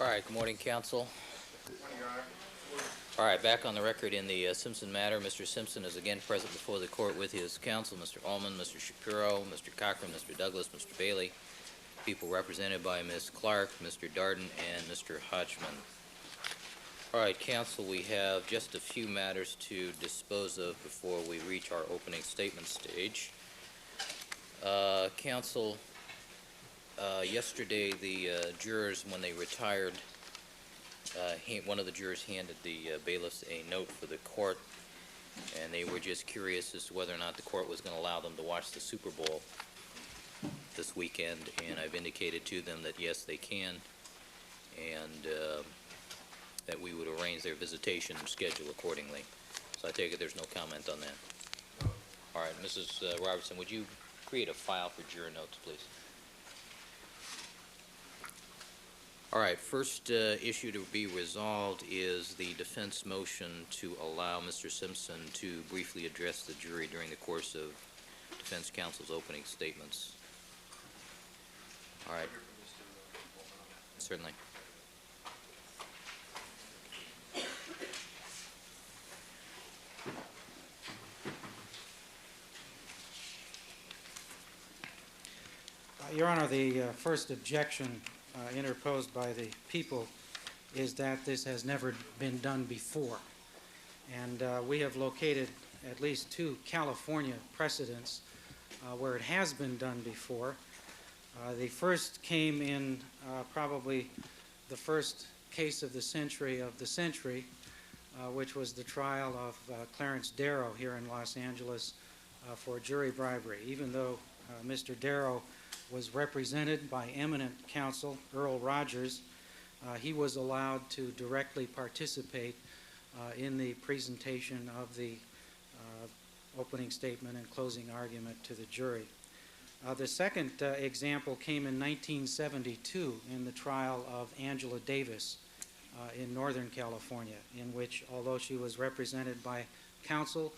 All right, good morning, council. All right, back on the record in the Simpson matter. Mr. Simpson is again present before the court with his counsel, Mr. Ullman, Mr. Shapiro, Mr. Cochran, Mr. Douglas, Mr. Bailey, people represented by Ms. Clark, Mr. Darden, and Mr. Hodgman. All right, council, we have just a few matters to dispose of before we reach our opening statement stage. Council, yesterday the jurors, when they retired, one of the jurors handed the bailiffs a note for the court, and they were just curious as to whether or not the court was going to allow them to watch the Super Bowl this weekend, and I've indicated to them that yes, they can, and that we would arrange their visitation schedule accordingly. So I take it there's no comment on that. All right, Mrs. Robertson, would you create a file for juror notes, please? All right, first issue to be resolved is the defense motion to allow Mr. Simpson to briefly address the jury during the course of defense counsel's opening statements. All right. Certainly. Your Honor, the first objection interposed by the people is that this has never been done before. And we have located at least two California precedents where it has been done before. The first came in probably the first case of the century, which was the trial of Clarence Darrow here in Los Angeles for jury bribery. Even though Mr. Darrow was represented by eminent counsel Earl Rogers, he was allowed to directly participate in the presentation of the opening statement and closing argument to the jury. The second example came in 1972 in the trial of Angela Davis in Northern California, in which, although she was represented by counsel,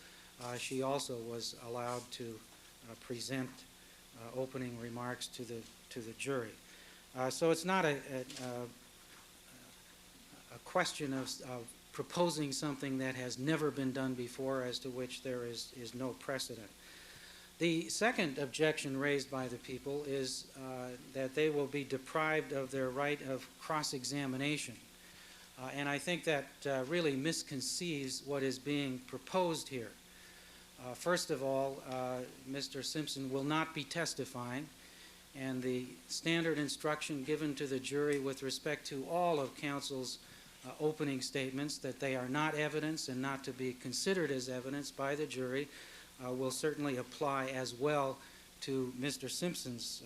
she also was allowed to present opening remarks to the jury. So it's not a question of proposing something that has never been done before, as to which there is no precedent. The second objection raised by the people is that they will be deprived of their right of cross-examination. And I think that really misconceives what is being proposed here. First of all, Mr. Simpson will not be testifying, and the standard instruction given to the jury with respect to all of counsel's opening statements, that they are not evidence and not to be considered as evidence by the jury, will certainly apply as well to Mr. Simpson's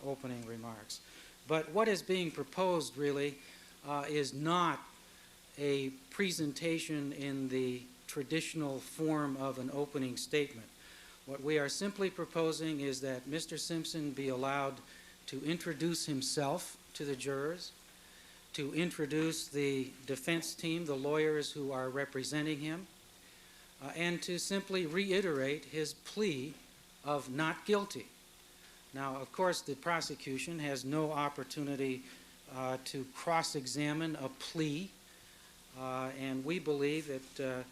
opening remarks. But what is being proposed really is not a presentation in the traditional form of an opening statement. What we are simply proposing is that Mr. Simpson be allowed to introduce himself to the jurors, to introduce the defense team, the lawyers who are representing him, and to simply reiterate his plea of not guilty. Now, of course, the prosecution has no opportunity to cross-examine a plea, and we believe it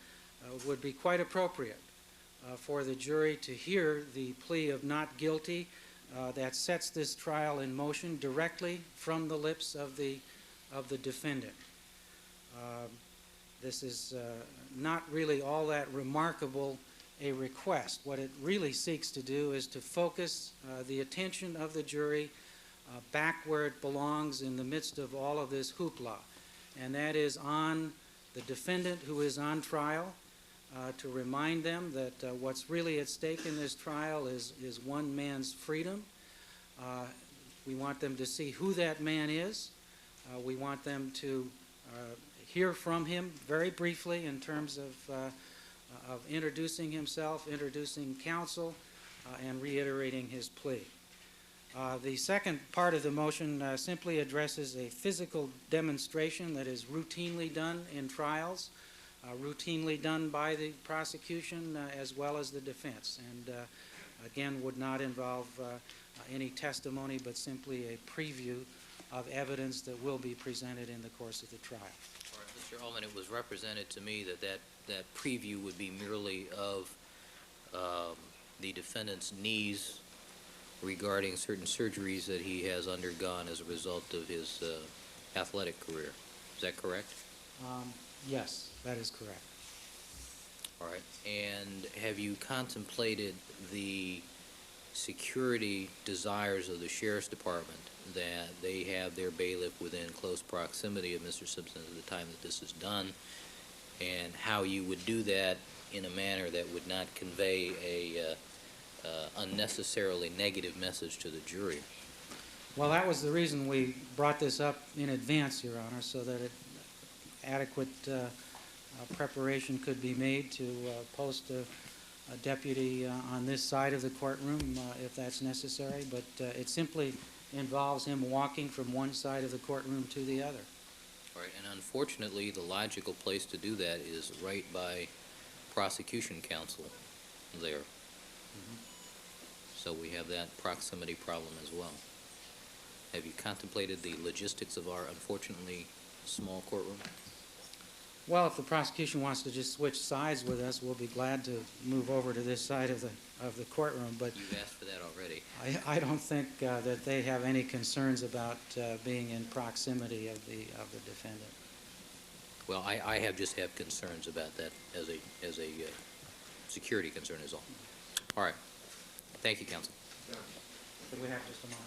would be quite appropriate for the jury to hear the plea of not guilty that sets this trial in motion directly from the lips of the defendant. This is not really all that remarkable a request. What it really seeks to do is to focus the attention of the jury back where it belongs in the midst of all of this hoopla, and that is on the defendant who is on trial, to remind them that what's really at stake in this trial is one man's freedom. We want them to see who that man is. We want them to hear from him very briefly in terms of introducing himself, introducing counsel, and reiterating his plea. The second part of the motion simply addresses a physical demonstration that is routinely done in trials, routinely done by the prosecution as well as the defense, and again would not involve any testimony, but simply a preview of evidence that will be presented in the course of the trial. All right, Mr. Allman, it was represented to me that preview would be merely of the defendant's knees regarding certain surgeries that he has undergone as a result of his athletic career. Is that correct? Yes, that is correct. All right. And have you contemplated the security desires of the Sheriff's Department that they have their bailiff within close proximity of Mr. Simpson at the time that this is done, and how you would do that in a manner that would not convey a unnecessarily negative message to the jury? Well, that was the reason we brought this up in advance, Your Honor, so that adequate preparation could be made to post a deputy on this side of the courtroom if that's necessary, but it simply involves him walking from one side of the courtroom to the other. All right, and unfortunately, the logical place to do that is right by prosecution counsel there. So we have that proximity problem as well. Have you contemplated the logistics of our unfortunately small courtroom? Well, if the prosecution wants to just switch sides with us, we'll be glad to move over to this side of the courtroom. But you've asked for that already. I don't think that they have any concerns about being in proximity of the defendant. Well, I just have concerns about that as a security concern is all. All right. Thank you, counsel. Could we have just a moment?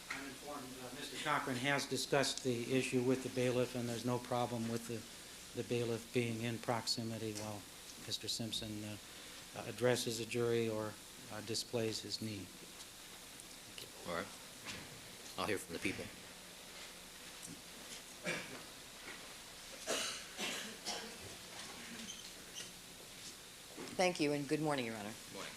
I'm informed Mr. Cochran has discussed the issue with the bailiff, and there's no problem with the bailiff being in proximity while Mr. Simpson addresses a jury or displays his need. All right. I'll hear from the people. Thank you, and good morning, Your Honor. Good morning.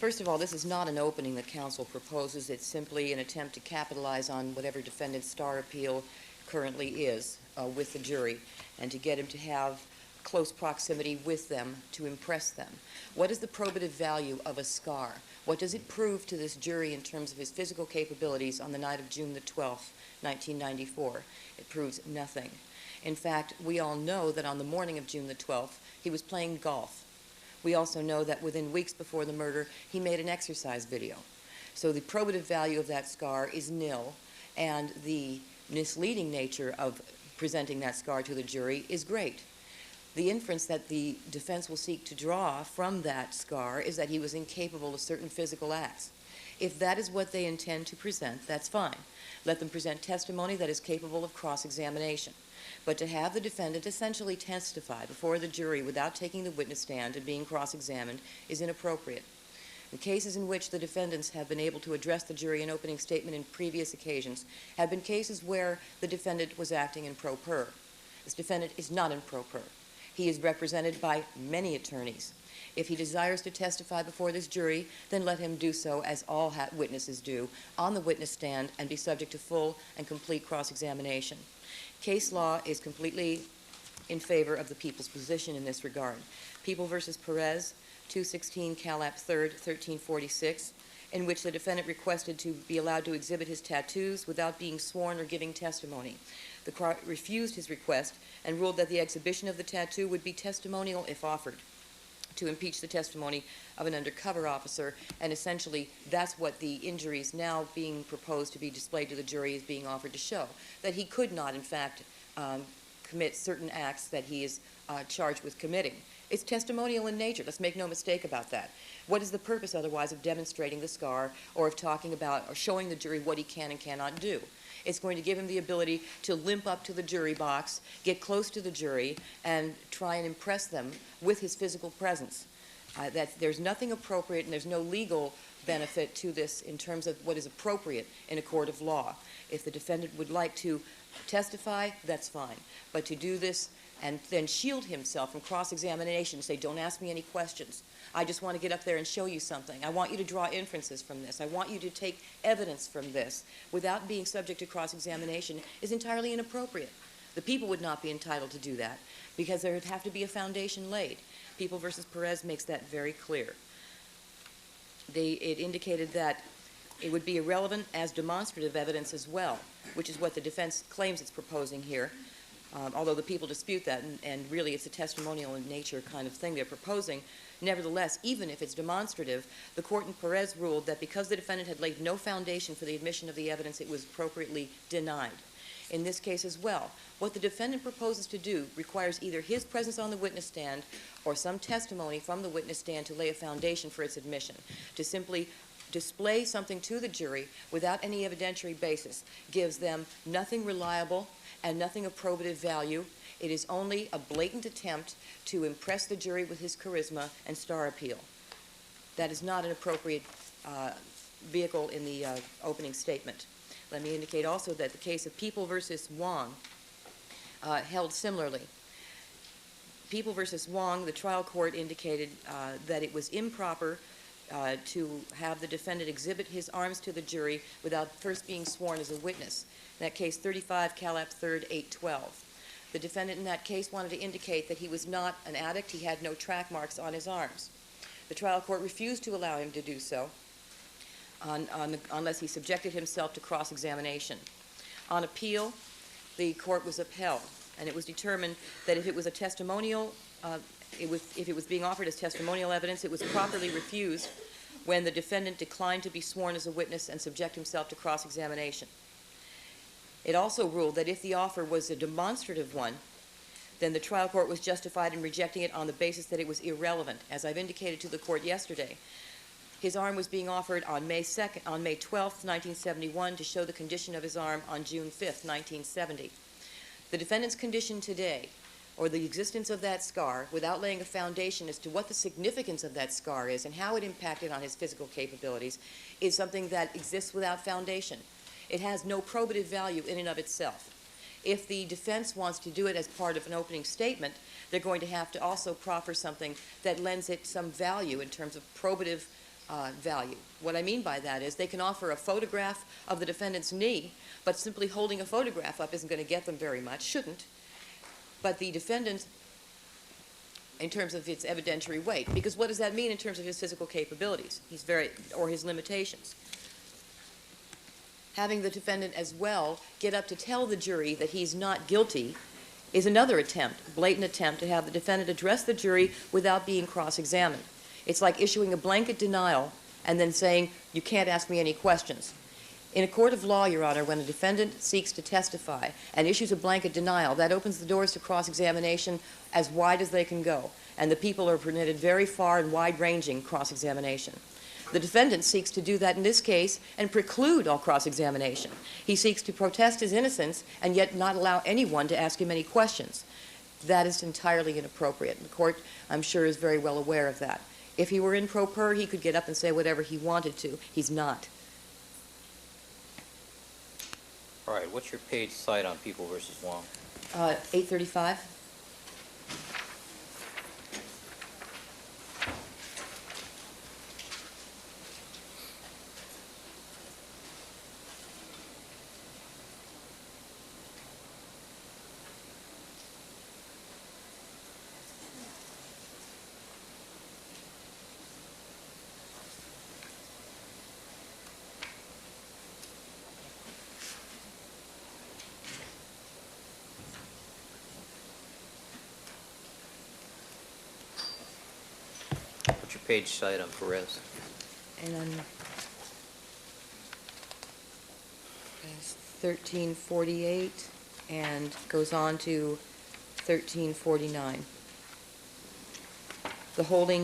First of all, this is not an opening that counsel proposes. It's simply an attempt to capitalize on whatever defendant's star appeal currently is with the jury, and to get him to have close proximity with them to impress them. What is the probative value of a scar? What does it prove to this jury in terms of his physical capabilities on the night of June the 12th, 1994? It proves nothing. In fact, we all know that on the morning of June the 12th, he was playing golf. We also know that within weeks before the murder, he made an exercise video. So the probative value of that scar is nil, and the misleading nature of presenting that scar to the jury is great. The inference that the defense will seek to draw from that scar is that he was incapable of certain physical acts. If that is what they intend to present, that's fine. Let them present testimony that is capable of cross-examination. But to have the defendant essentially testify before the jury without taking the witness stand and being cross-examined is inappropriate. The cases in which the defendants have been able to address the jury in opening statement in previous occasions have been cases where the defendant was acting in pro per. This defendant is not in pro per. He is represented by many attorneys. If he desires to testify before this jury, then let him do so as all witnesses do, on the witness stand, and be subject to full and complete cross-examination. Case law is completely in favor of the people's position in this regard. People v. Perez, 216 Calap 3rd, 1346, in which the defendant requested to be allowed to exhibit his tattoos without being sworn or giving testimony. The court refused his request and ruled that the exhibition of the tattoo would be testimonial if offered, to impeach the testimony of an undercover officer, and essentially that's what the injuries now being proposed to be displayed to the jury is being offered to show, that he could not, in fact, commit certain acts that he is charged with committing. It's testimonial in nature. Let's make no mistake about that. What is the purpose otherwise of demonstrating the scar or of talking about or showing the jury what he can and cannot do? It's going to give him the ability to limp up to the jury box, get close to the jury, and try and impress them with his physical presence. That there's nothing appropriate and there's no legal benefit to this in terms of what is appropriate in a court of law. If the defendant would like to testify, that's fine. But to do this and then shield himself from cross-examination, say, don't ask me any questions, I just want to get up there and show you something. I want you to draw inferences from this. I want you to take evidence from this without being subject to cross-examination is entirely inappropriate. The people would not be entitled to do that because there would have to be a foundation laid. People v. Perez makes that very clear. It indicated that it would be irrelevant as demonstrative evidence as well, which is what the defense claims it's proposing here, although the people dispute that, and really it's a testimonial in nature kind of thing they're proposing. Nevertheless, even if it's demonstrative, the court in Perez ruled that because the defendant had laid no foundation for the admission of the evidence, it was appropriately denied. In this case as well, what the defendant proposes to do requires either his presence on the witness stand or some testimony from the witness stand to lay a foundation for its admission. To simply display something to the jury without any evidentiary basis gives them nothing reliable and nothing of probative value. It is only a blatant attempt to impress the jury with his charisma and star appeal. That is not an appropriate vehicle in the opening statement. Let me indicate also that the case of People v. Wong held similarly. People v. Wong, the trial court indicated that it was improper to have the defendant exhibit his arms to the jury without first being sworn as a witness. In that case, 35 Calap 3rd 812. The defendant in that case wanted to indicate that he was not an addict, he had no track marks on his arms. The trial court refused to allow him to do so unless he subjected himself to cross-examination. On appeal, the court was upheld, and it was determined that if it was a testimonial, if it was being offered as testimonial evidence, it was properly refused when the defendant declined to be sworn as a witness and subject himself to cross-examination. It also ruled that if the offer was a demonstrative one, then the trial court was justified in rejecting it on the basis that it was irrelevant. As I've indicated to the court yesterday, his arm was being offered on May 12th, 1971, to show the condition of his arm on June 5th, 1970. The defendant's condition today, or the existence of that scar, without laying a foundation as to what the significance of that scar is and how it impacted on his physical capabilities, is something that exists without foundation. It has no probative value in and of itself. If the defense wants to do it as part of an opening statement, they're going to have to also proffer something that lends it some value in terms of probative value. What I mean by that is they can offer a photograph of the defendant's knee, but simply holding a photograph up isn't going to get them very much, shouldn't. But the defendant, in terms of its evidentiary weight, because what does that mean in terms of his physical capabilities, or his limitations? Having the defendant as well get up to tell the jury that he's not guilty is another attempt, blatant attempt, to have the defendant address the jury without being cross-examined. It's like issuing a blanket denial and then saying, you can't ask me any questions. In a court of law, Your Honor, when a defendant seeks to testify and issues a blanket denial, that opens the doors to cross-examination as wide as they can go, and the people are permitted very far and wide-ranging cross-examination. The defendant seeks to do that in this case and preclude all cross-examination. He seeks to protest his innocence and yet not allow anyone to ask him any questions. That is entirely inappropriate. The court, I'm sure, is very well aware of that. If he were in pro per, he could get up and say whatever he wanted to. He's not. All right, what's your page cite on People v. Wong? 835. What's your page cite on Perez? And then 1348 and goes on to 1349. The holding,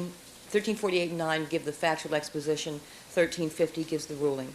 1348 and 9 give the factual exposition, 1350 gives the ruling.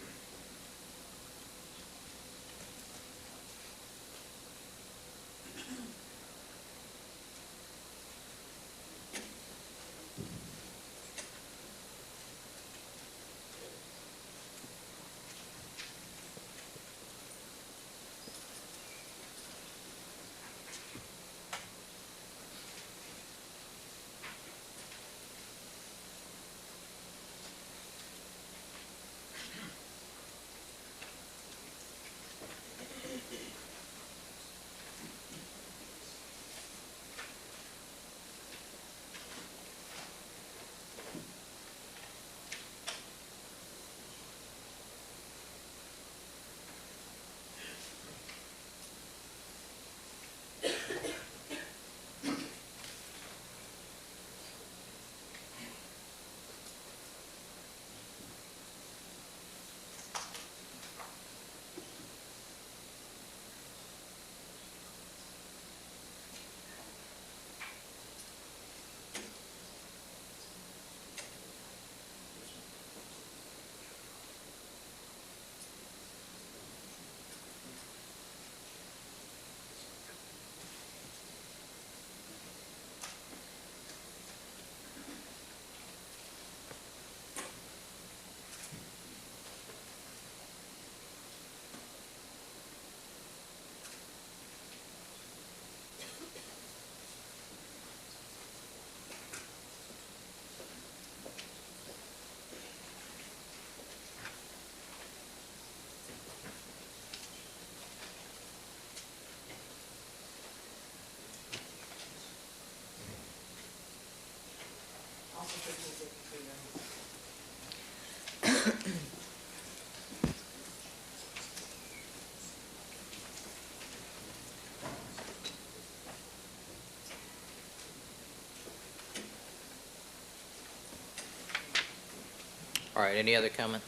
All right, any other comment?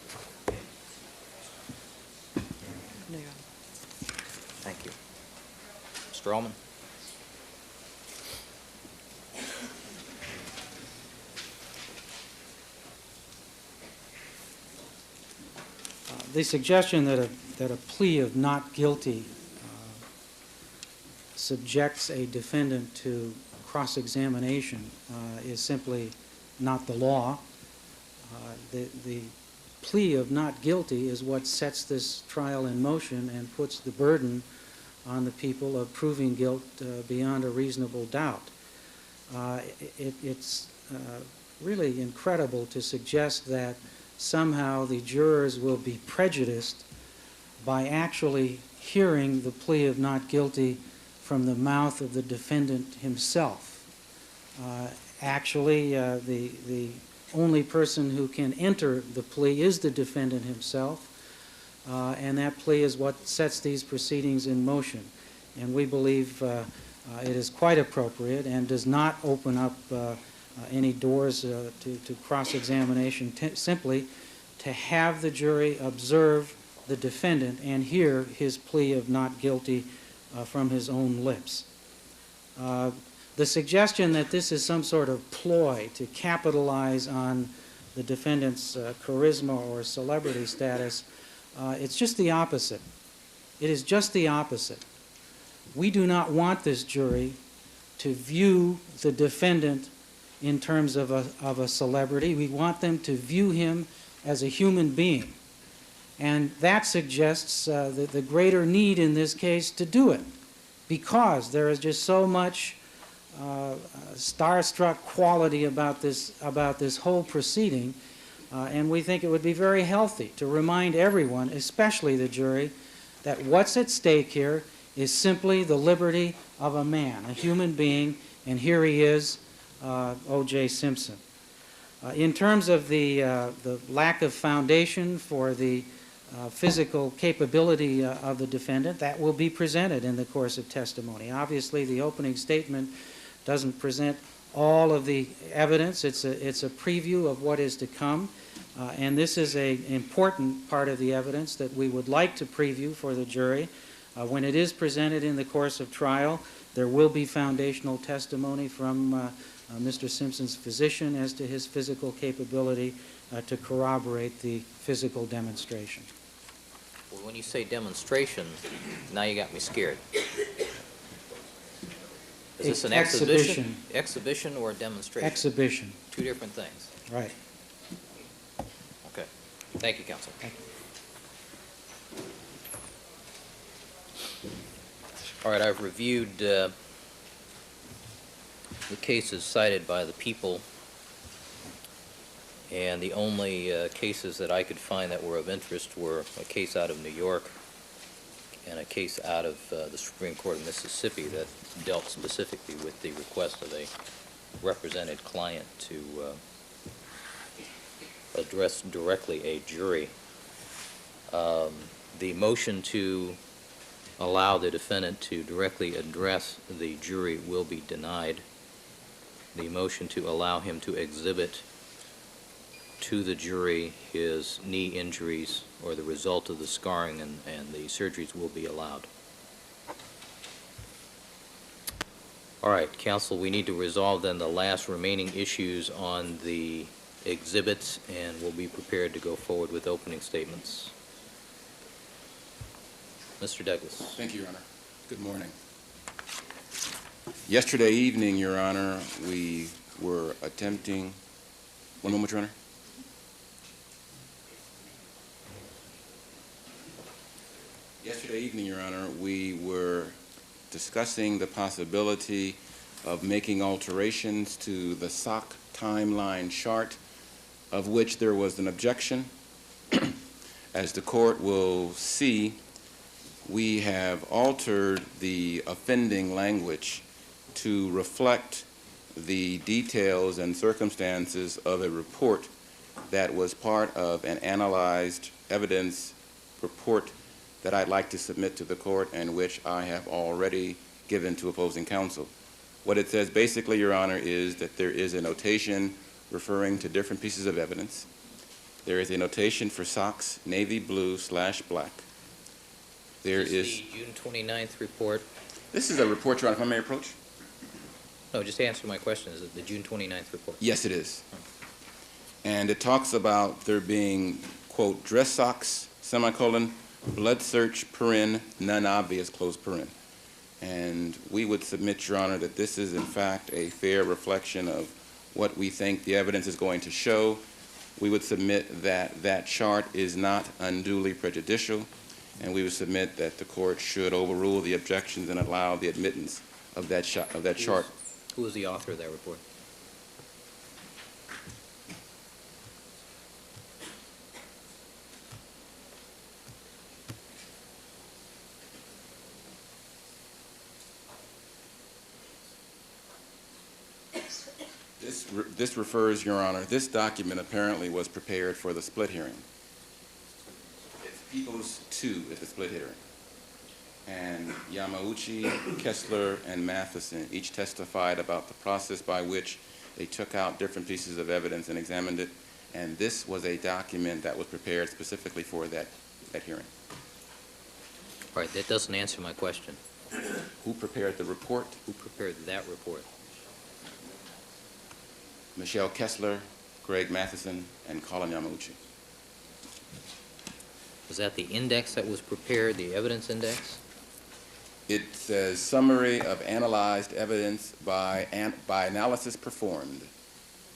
No, Your Honor. Thank you. Mr. Ullman? The suggestion that a plea of not guilty subjects a defendant to cross-examination is simply not the law. The plea of not guilty is what sets this trial in motion and puts the burden on the people of proving guilt beyond a reasonable doubt. It's really incredible to suggest that somehow the jurors will be prejudiced by actually hearing the plea of not guilty from the mouth of the defendant himself. Actually, the only person who can enter the plea is the defendant himself, and that plea is what sets these proceedings in motion. And we believe it is quite appropriate and does not open up any doors to cross-examination, simply to have the jury observe the defendant and hear his plea of not guilty from his own lips. The suggestion that this is some sort of ploy to capitalize on the defendant's charisma or celebrity status, it's just the opposite. It is just the opposite. We do not want this jury to view the defendant in terms of a celebrity. We want them to view him as a human being. And that suggests the greater need in this case to do it, because there is just so much starstruck quality about this whole proceeding, and we think it would be very healthy to remind everyone, especially the jury, that what's at stake here is simply the liberty of a man, a human being, and here he is, O.J. Simpson. In terms of the lack of foundation for the physical capability of the defendant, that will be presented in the course of testimony. Obviously, the opening statement doesn't present all of the evidence. It's a preview of what is to come, and this is an important part of the evidence that we would like to preview for the jury. When it is presented in the course of trial, there will be foundational testimony from Mr. Simpson's physician as to his physical capability to corroborate the physical demonstration. Well, when you say demonstration, now you got me scared. Is this an exhibition? Exhibition or a demonstration? Exhibition. Two different things. Right. Okay. Thank you, counsel. Thank you. All right, I've reviewed the cases cited by the people, and the only cases that I could find that were of interest were a case out of New York and a case out of the Supreme Court of Mississippi that dealt specifically with the request of a represented client to address directly a jury. The motion to allow the defendant to directly address the jury will be denied. The motion to allow him to exhibit to the jury his knee injuries or the result of the scarring and the surgeries will be allowed. All right, counsel, we need to resolve then the last remaining issues on the exhibits, and we'll be prepared to go forward with opening statements. Mr. Douglas. Thank you, Your Honor. Good morning. Yesterday evening, Your Honor, we were attempting... One moment, Your Honor. Yesterday evening, Your Honor, we were discussing the possibility of making alterations to the SOC timeline chart, of which there was an objection. As the court will see, we have altered the offending language to reflect the details and circumstances of a report that was part of an analyzed evidence report that I'd like to submit to the court and which I have already given to opposing counsel. What it says basically, Your Honor, is that there is a notation referring to different pieces of evidence. There is a notation for socks, navy blue/black. There Is is, the June 29th report? this is a report, Your Honor, if I may approach? No, just answer my question. Is it the June 29th report? Yes, it is. And it talks about there being, quote, dress socks, semicolon, blood search, paren, none obvious, close paren. And we would submit, Your Honor, that this is in fact a fair reflection of what we think the evidence is going to show. We would submit that that chart is not unduly prejudicial, and we would submit that the court should overrule the objections and allow the admittance of that chart. Who was the author of that report? This refers, Your Honor, this document apparently was prepared for the split hearing. It's Peoples 2 at the split hearing. And Yamauchi, Kessler, and Matheson each testified about the process by which they took out different pieces of evidence and examined it. And this was a document that was prepared specifically for that hearing. All right, that doesn't answer my question. Who prepared the report? Who prepared that report? Michelle Kessler, Greg Matheson, and Colin Yamauchi. Was that the index that was prepared, the evidence index? It says summary of analyzed evidence by analysis performed.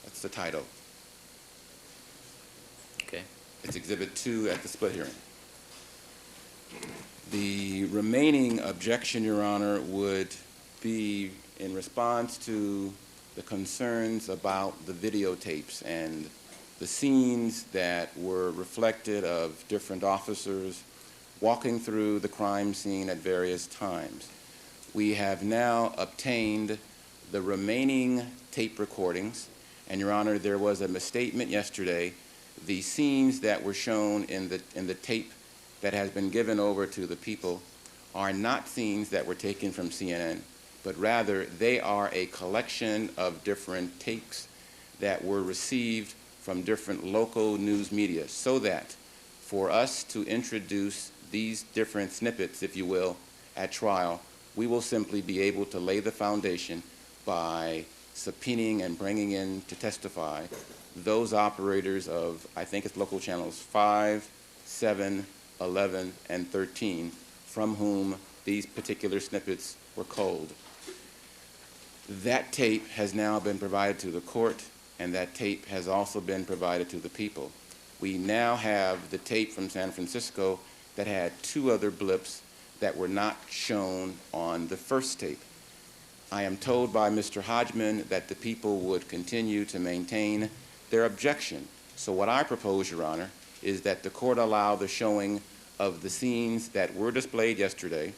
That's the title. Okay. It's Exhibit 2 at the split hearing. The remaining objection, Your Honor, would be in response to the concerns about the videotapes and the scenes that were reflected of different officers walking through the crime scene at various times. We have now obtained the remaining tape recordings, and Your Honor, there was a misstatement yesterday. The scenes that were shown in the tape that has been given over to the people are not scenes that were taken from CNN, but rather they are a collection of different tapes that were received from different local news media, so that for us to introduce these different snippets, if you will, at trial, we will simply be able to lay the foundation by subpoenaing and bringing in to testify those operators of, I think it's local channels 5, 7, 11, and 13, from whom these particular snippets were culled. That tape has now been provided to the court, and that tape has also been provided to the people. We now have the tape from San Francisco that had 2 other blips that were not shown on the first tape. I am told by Mr. Hodgman that the people would continue to maintain their objection. So what I propose, Your Honor, is that the court allow the showing of the scenes that were displayed yesterday.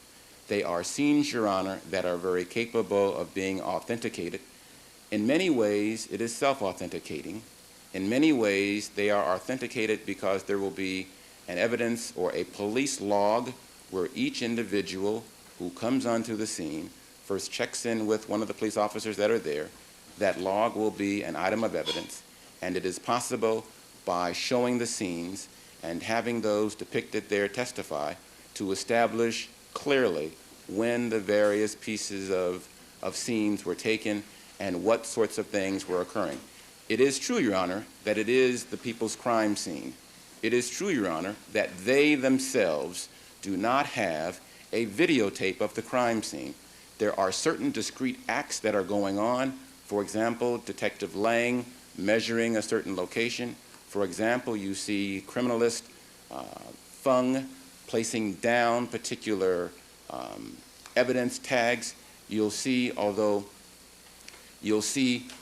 They are scenes, Your Honor, that are very capable of being authenticated. In many ways, it is self-authenticating. In many ways, they are authenticated because there will be an evidence or a police log where each individual who comes onto the scene first checks in with one of the police officers that are there. That log will be an item of evidence, and it is possible by showing the scenes and having those depicted there testify to establish clearly when the various pieces of scenes were taken and what sorts of things were occurring. It is true, Your Honor, that it is the people's crime scene. It is true, Your Honor, that they themselves do not have a videotape of the crime scene. There are certain discrete acts that are going on. For example, Detective Lang measuring a certain location. For example, you see criminalist Fung placing down particular evidence tags. You'll see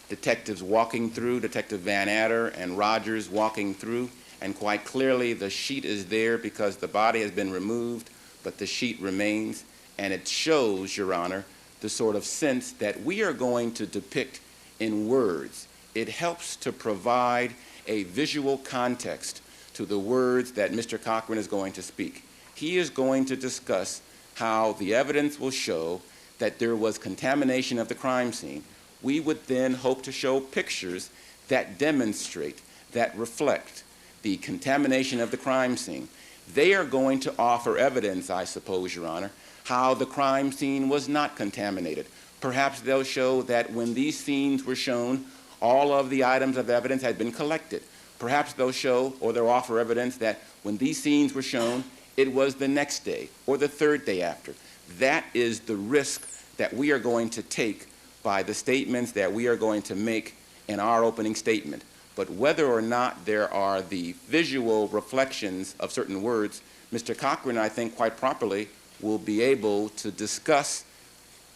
detectives walking through, Detective Van Adder and Rogers walking through, and quite clearly the sheet is there because the body has been removed, but the sheet remains, and it shows, Your Honor, the sort of sense that we are going to depict in words. It helps to provide a visual context to the words that Mr. Cochran is going to speak. He is going to discuss how the evidence will show that there was contamination of the crime scene. We would then hope to show pictures that demonstrate, that reflect, the contamination of the crime scene. They are going to offer evidence, I suppose, Your Honor, how the crime scene was not contaminated. Perhaps they'll show that when these scenes were shown, all of the items of evidence had been collected. Perhaps they'll show, or they'll offer evidence that when these scenes were shown, it was the next day or the third day after. That is the risk that we are going to take by the statements that we are going to make in our opening statement. But whether or not there are the visual reflections of certain words, Mr. Cochran, I think quite properly, will be able to discuss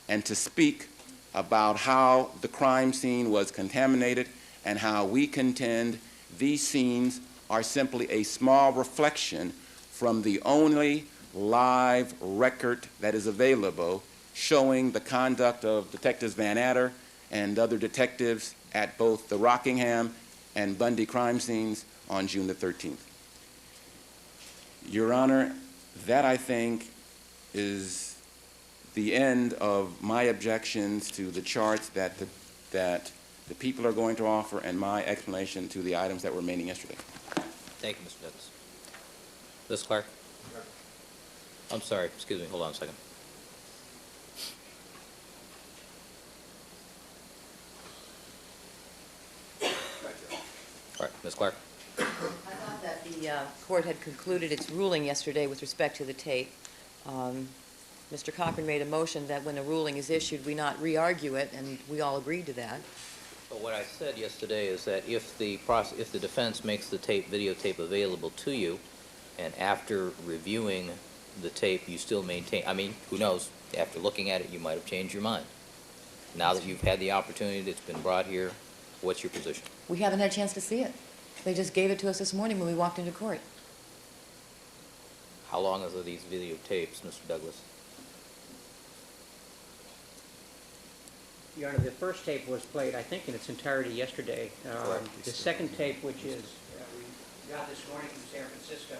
and to speak about how the crime scene was contaminated and how we contend these scenes are simply a small reflection from the only live record that is available showing the conduct of Detectives Van Adder and other detectives at both the Rockingham and Bundy crime scenes on June the 13th. Your Honor, that I think is the end of my objections to the charts that the people are going to offer and my explanation to the items that were remaining yesterday. Thank you, Mr. Douglas. Ms. Clark? I'm sorry, excuse me, hold on a second. All right, Ms. Clark? I thought that the court had concluded its ruling yesterday with respect to the tape. Mr. Cochran made a motion that when a ruling is issued, we not re-argue it, and we all agreed to that. But what I said yesterday is that if the defense makes the videotape available to you, and after reviewing the tape, you still maintain, I mean, who knows, after looking at it, you might have changed your mind. Now that you've had the opportunity that's been brought here, what's your position? We haven't had a chance to see it. They just gave it to us this morning when we walked into court. How long are these videotapes, Mr. Douglas? Your Honor, the first tape was played, I think, in its entirety yesterday. The second tape, which is we got this morning from San Francisco,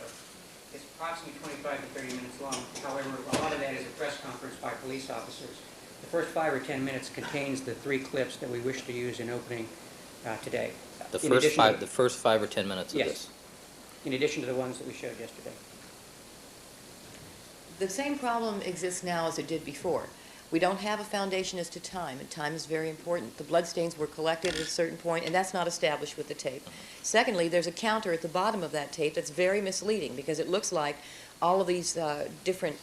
is approximately 25 to 30 minutes long. However, a lot of that is a press conference by police officers. The first 5 or 10 minutes contains the 3 clips that we wish to use in opening today. The first 5 or 10 minutes of Yes. this? In addition to the ones that we showed yesterday. The same problem exists now as it did before. We don't have a foundation as to time, and time is very important. The bloodstains were collected at a certain point, and that's not established with the tape. Secondly, there's a counter at the bottom of that tape that's very misleading because it looks like all of these different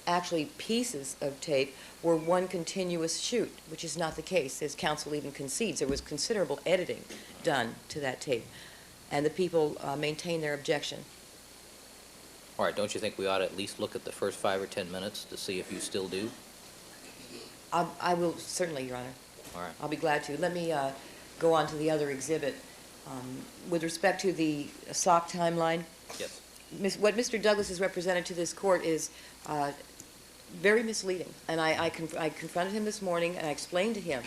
actually pieces of tape were one continuous shoot, which is not the case, as counsel even concedes. There was considerable editing done to that tape, and the people maintain their objection. All right, don't you think we ought to at least look at the first 5 or 10 minutes to see if you still do? I will, certainly, Your Honor. All right. I'll be glad to. Let me go on to the other exhibit. With respect to the SOC timeline, Yes. what Mr. Douglas has represented to this court is very misleading. And I confronted him this morning, and I explained to him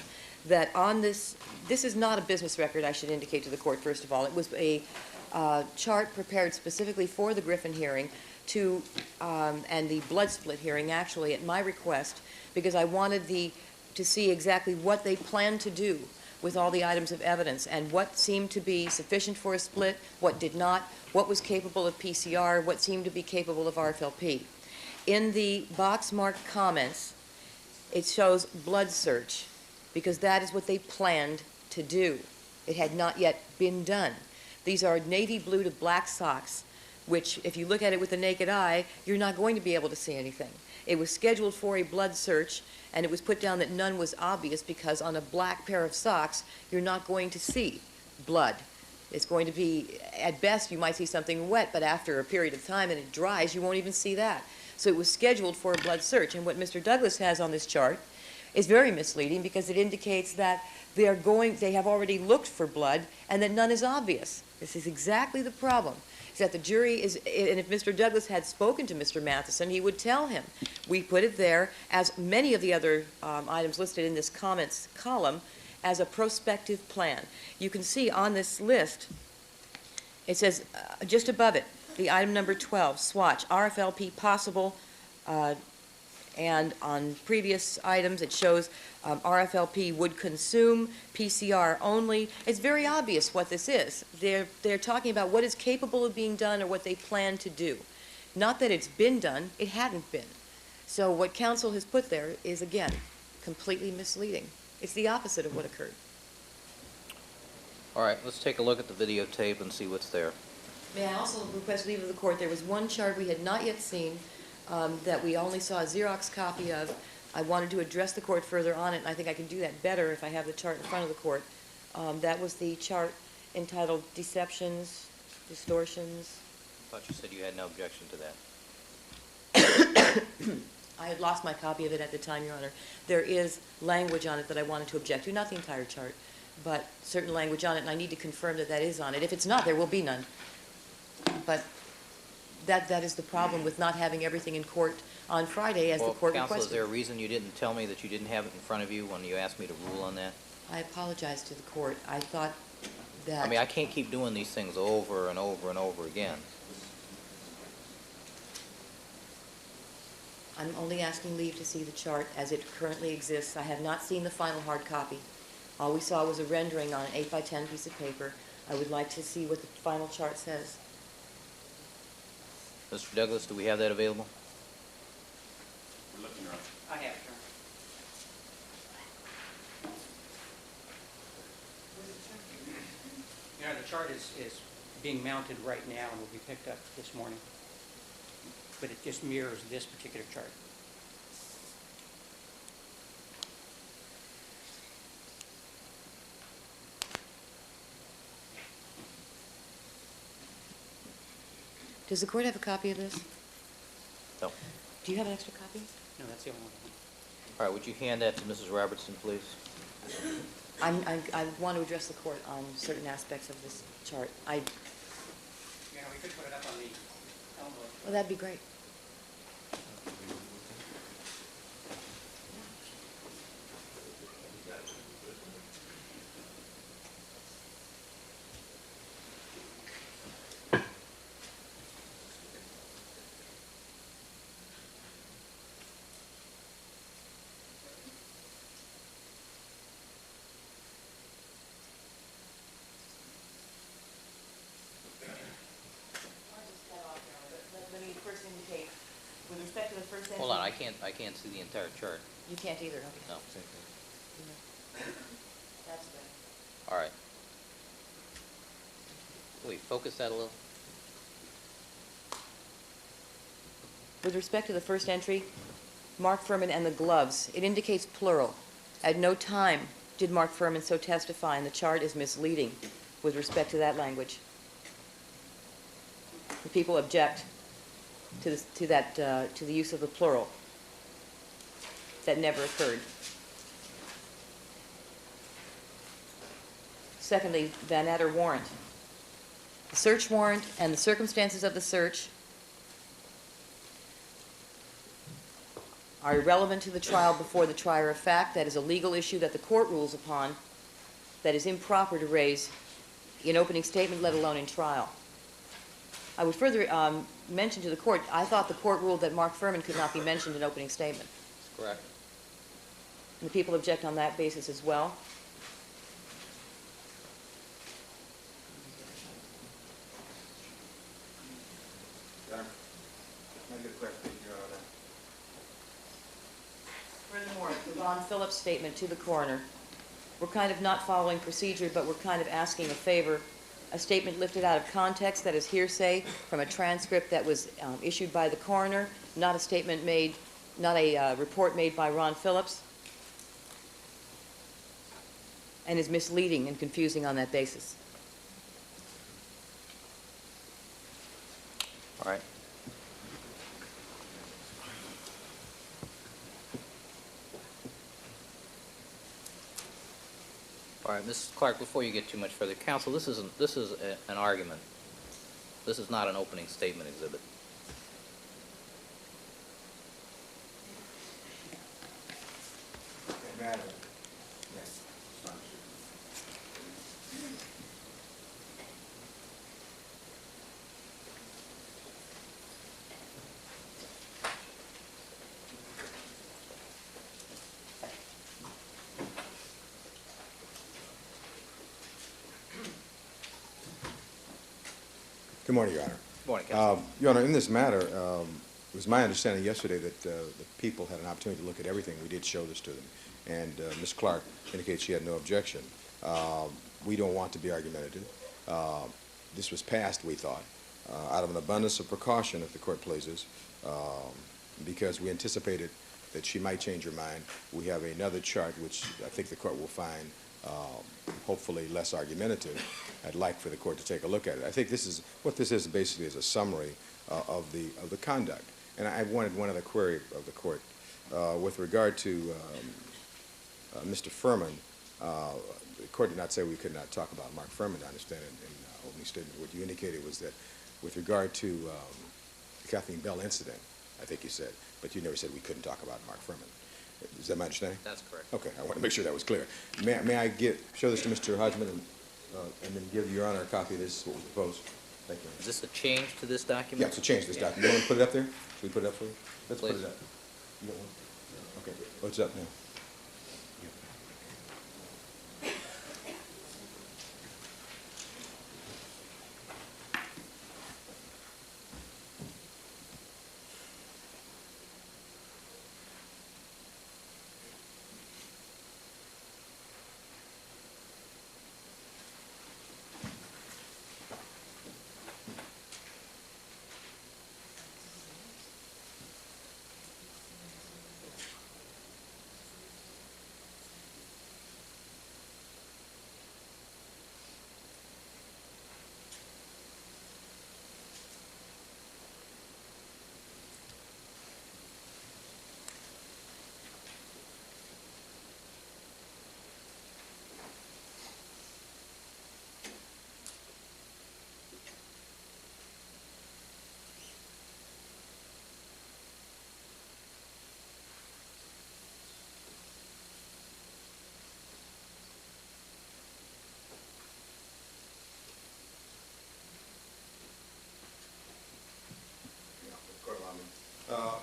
that on this is not a business record, I should indicate to the court, first of all. It was a chart prepared specifically for the Griffin hearing and the blood split hearing, actually, at my request, because I wanted to see exactly what they planned to do with all the items of evidence and what seemed to be sufficient for a split, what did not, what was capable of PCR, what seemed to be capable of RFLP. In the box-marked comments, it shows blood search because that is what they planned to do. It had not yet been done. These are navy blue to black socks, which, if you look at it with the naked eye, you're not going to be able to see anything. It was scheduled for a blood search, and it was put down that none was obvious because on a black pair of socks, you're not going to see blood. It's going to be, at best, you might see something wet, but after a period of time and it dries, you won't even see that. So it was scheduled for a blood search, and what Mr. Douglas has on this chart is very misleading because it indicates that they have already looked for blood and that none is obvious. This is exactly the problem. Is that the jury is, and if Mr. Douglas had spoken to Mr. Matheson, he would tell him. We put it there, as many of the other items listed in this comments column, as a prospective plan. You can see on this list, it says just above it, the item number 12, swatch, RFLP possible And on previous items, it shows RFLP would consume PCR only. It's very obvious what this is. They're talking about what is capable of being done or what they plan to do. Not that it's been done, it hadn't been. So what council has put there is, again, completely misleading. It's the opposite of what occurred. All right, let's take a look at the videotape and see what's there. May I also request leave of the court? There was one chart we had not yet seen that we only saw a Xerox copy of. I wanted to address the court further on it, and I think I can do that better if I have the chart in front of the court. That was the chart entitled Deceptions, Distortions. I thought you said you had no objection to that. I had lost my copy of it at the time, Your Honor. There is language on it that I wanted to object to, not the entire chart, but certain language on it, and I need to confirm that that is on it. If it's not, there will be none. But that is the problem with not having everything in court on Friday as the court Counsel, is requested. there a reason you didn't tell me that you didn't have it in front of you when you asked me to rule on that? I apologize to the court. I thought that... I mean, I can't keep doing these things over and over and over again. I'm only asking leave to see the chart as it currently exists. I have not seen the final hard copy. All we saw was a rendering on an 8 by 10 piece of paper. I would like to see what the final chart says. Mr. Douglas, do we have that available? We're looking around. I have it, Your Honor. The chart is being mounted right now and will be picked up this morning. But it just mirrors this particular chart. Does the court have a copy of this? No. Do you have an extra copy? No, that's the only one. All right, would you hand that to Mrs. Robertson, please? I want to address the court on certain aspects of this chart. You know, we could put it up on the envelope. Well, that'd be great. Let me first indicate, with respect to the first entry... Hold on, I can't see the entire chart. You can't either, okay. No. That's good. All right. Can we focus that a little? With respect to the first entry, Mark Furman and the gloves, it indicates plural. At no time did Mark Furman so testify, and the chart is misleading with respect to that language. The people object to the use of the plural. That never occurred. Secondly, Van Adder warrant. The search warrant and the circumstances of the search are irrelevant to the trial before the trier of fact. That is a legal issue that the court rules upon that is improper to raise in opening statement, let alone in trial. I would further mention to the court, I thought the court ruled that Mark Furman could not be mentioned in opening statement. That's correct. And the people object on that basis as well. Furthermore, the Ron Phillips statement to the coroner. We're kind of not following procedure, but we're kind of asking a favor. A statement lifted out of context that is hearsay from a transcript that was issued by the coroner, not a statement made, not a report made by Ron Phillips, and is misleading and confusing on that basis. All right. All right, Mrs. Clark, before you get too much further, counsel, this is an argument. This is not an opening statement exhibit. Good morning, Your Honor. Good morning, Counsel. Your Honor, in this matter, it was my understanding yesterday that the people had an opportunity to look at everything. We did show this to them. And Ms. Clark indicated she had no objection. We don't want to be argumentative. This was passed, we thought, out of an abundance of precaution, if the court pleases, because we anticipated that she might change her mind. We have another chart, which I think the court will find hopefully less argumentative. I'd like for the court to take a look at it. I think this is what this is basically is a summary of the conduct. And I wanted one other query of the court with regard to Mr. Furman. The court did not say we could not talk about Mark Furman. I understand in opening statement what you indicated was that with regard to the Kathleen Bell incident, I think you said, but you never said we couldn't talk about Mark Furman. Is that my understanding? That's correct. Okay, I want to make sure that was clear. May I show this to Mr. Hodgman and then give Your Honor a copy of this, what we proposed? Thank you. Is this a change to this document? Yeah, it's a change to this document. You want to put it up there? Should we put it up for you? Let's put Please. it up. You got one? Okay, what's up now?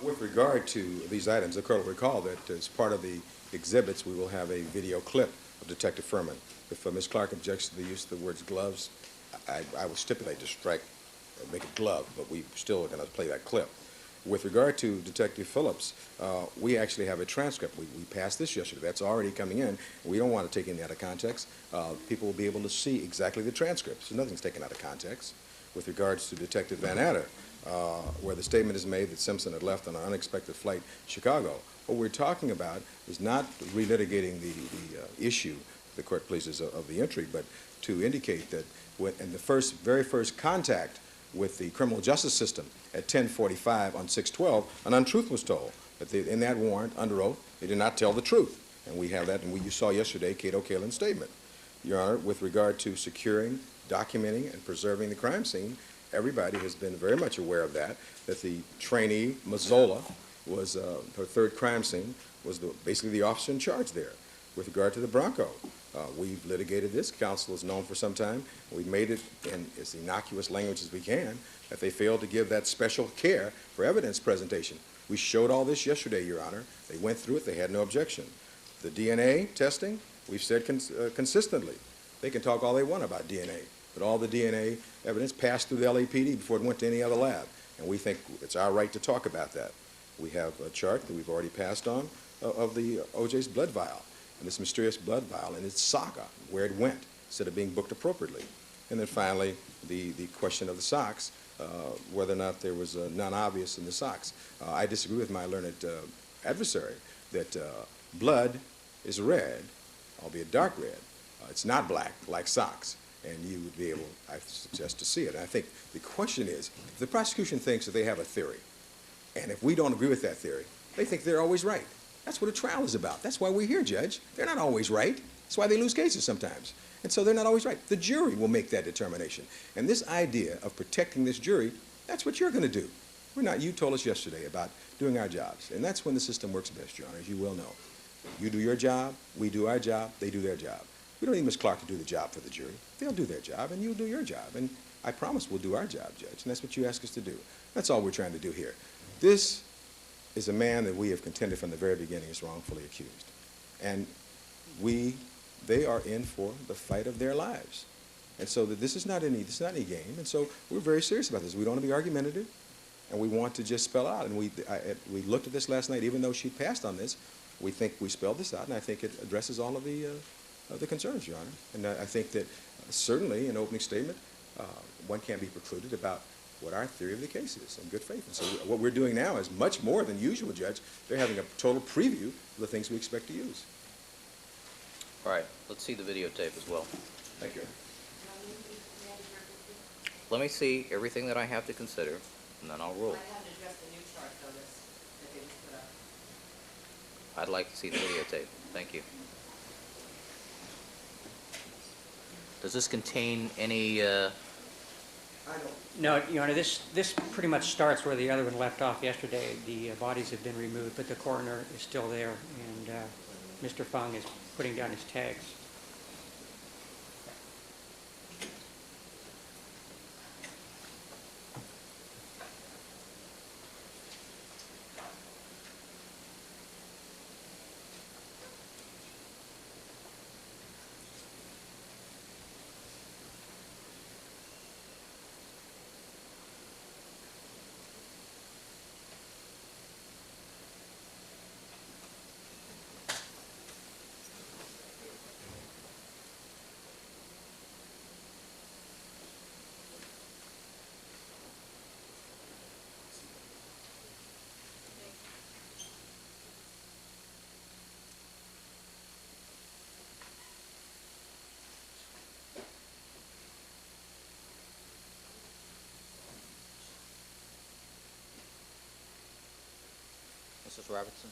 With regard to these items, the court will recall that as part of the exhibits, we will have a video clip of Detective Furman. If Ms. Clark objects to the use of the words gloves, I will stipulate to strike, make it glove, but we still are going to play that clip. With regard to Detective Phillips, we actually have a transcript. We passed this yesterday. That's already coming in. We don't want to take any out of context. People will be able to see exactly the transcript, so nothing's taken out of context. With regards to Detective Van Adder, where the statement is made that Simpson had left on an unexpected flight to Chicago. What we're talking about is not relitigating the issue, the court pleases, of the entry, but to indicate that in the very first contact with the criminal justice system at 10:45 on 6/12, an untruth was told. That in that warrant, under oath, they did not tell the truth. And we have that, and you saw yesterday Cato Kalin's statement. Your Honor, with regard to securing, documenting, and preserving the crime scene, everybody has been very much aware of that the trainee, Mazzola, was her third crime scene, was basically the officer in charge there. With regard to the Bronco, we've litigated this. Counsel has known for some time. We've made it in as innocuous language as we can that they failed to give that special care for evidence presentation. We showed all this yesterday, Your Honor. They went through it. They had no objection. The DNA testing, we've said consistently. They can talk all they want about DNA. But all the DNA evidence passed through the LAPD before it went to any other lab. And we think it's our right to talk about that. We have a chart that we've already passed on of the OJ's blood vial, and this mysterious blood vial and its saga, where it went, instead of being booked appropriately. And then finally, the question of the socks, whether or not there was none obvious in the socks. I disagree with my learned adversary that blood is red, albeit dark red. It's not black like socks. And you would be able, I suggest, to see it. And I think the question is, if the prosecution thinks that they have a theory, and if we don't agree with that theory, they think they're always right. That's what a trial is about. That's why we're here, Judge. They're not always right. That's why they lose cases sometimes. And so they're not always right. The jury will make that determination. And this idea of protecting this jury, that's what you're going to do. We're not, you told us yesterday about doing our jobs. And that's when the system works best, Your Honor, as you well know. You do your job, we do our job, they do their job. We don't need Ms. Clark to do the job for the jury. They'll do their job, and you'll do your job. And I promise we'll do our job, Judge, and that's what you ask us to do. That's all we're trying to do here. This is a man that we have contended from the very beginning is wrongfully accused. And they are in for the fight of their lives. And so this is not any game. And so we're very serious about this. We don't want to be argumentative, and we want to just spell out. And we looked at this last night. Even though she passed on this, we think we spelled this out, and I think it addresses all of the concerns, Your Honor. And I think that certainly an opening statement, one can't be precluded about what our theory of the case is in good faith. And so what we're doing now is much more than usual, Judge. They're having a total preview of the things we expect to use. All right, let's see the videotape as well. Thank you. Let me see everything that I have to consider, and then I'll rule. I haven't addressed the new chart, though, that they just put up. I'd like to see the videotape. Thank you. Does this contain any, No, Your Honor, this pretty much starts where the other one left off yesterday. The bodies have been removed, but the coroner is still there, and Mr. Fung is putting down his tags. Mrs. Robertson?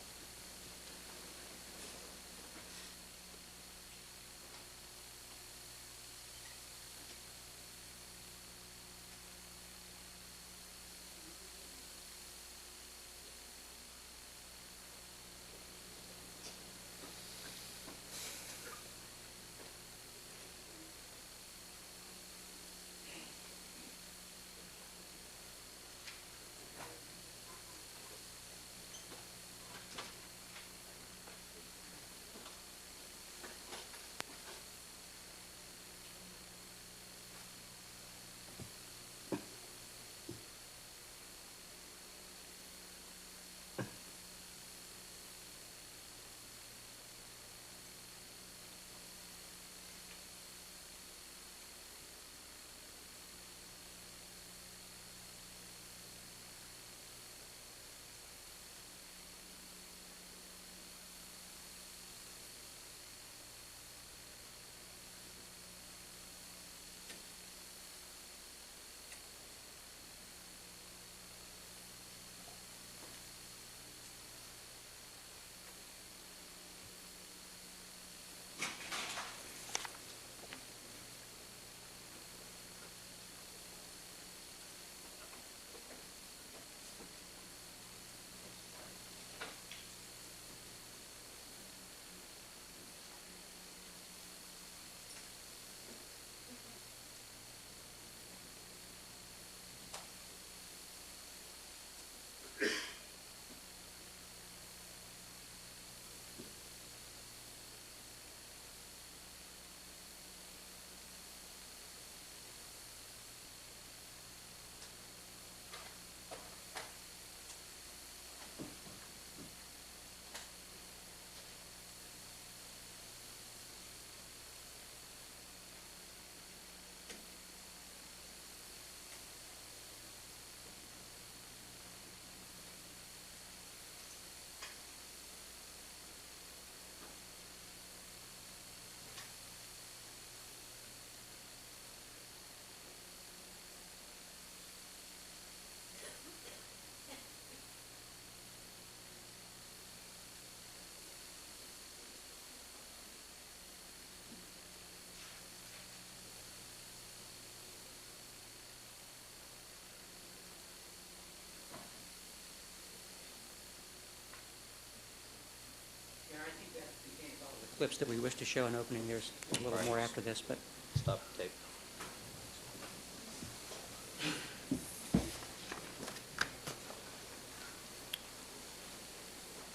Clips that we wish to show in opening. There's a little more after this, but Stop the tape.